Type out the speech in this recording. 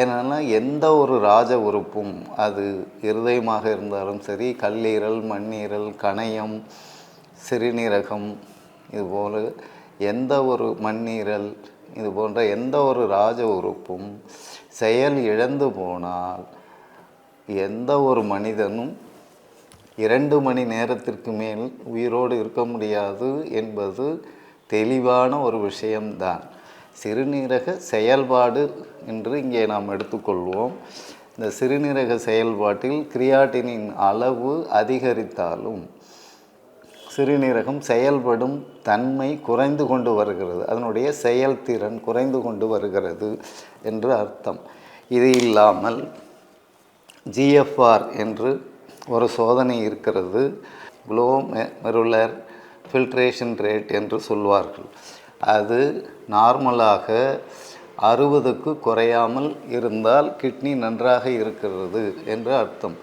ஏன்னா எந்த ஒரு ராஜ உறுப்பும், அது இருதயமாக இருந்தாலும் சரி, கல்லீரல், மண்ணீரல், கணையம், சிறுநீரகம், இதுபோல் எந்த ஒரு மண்ணீரல், இது போன்ற எந்த ஒரு ராஜ உறுப்பும் செயல் இழந்து போனால் எந்த ஒரு மனிதனும் 2 மணி நேரத்திற்கு மேல் உயிரோடு இருக்க முடியாது என்பது தெளிவான ஒரு விஷயம்தான். சிறுநீரக செயல்பாடு என்று இங்கே நாம் எடுத்துக்கொள்வோம். இந்த சிறுநீரக செயல்பாட்டில் கிரியாட்டினின் அளவு அதிகரித்தாலும் சிறுநீரகம் செயல்படும் தன்மை குறைந்து கொண்டு வருகிறது, அதனுடைய செயல்திறன் குறைந்து கொண்டு வருகிறது என்று அர்த்தம். இது இல்லாமல் GFR என்று ஒரு சோதனை இருக்கிறது, குளோமெருலர் ஃபில்ட்ரேஷன் ரேட் என்று சொல்வார்கள். அது நார்மலாக 60க்கு குறையாமல் இருந்தால் கிட்னி நன்றாக இருக்கிறது என்று அர்த்தம்.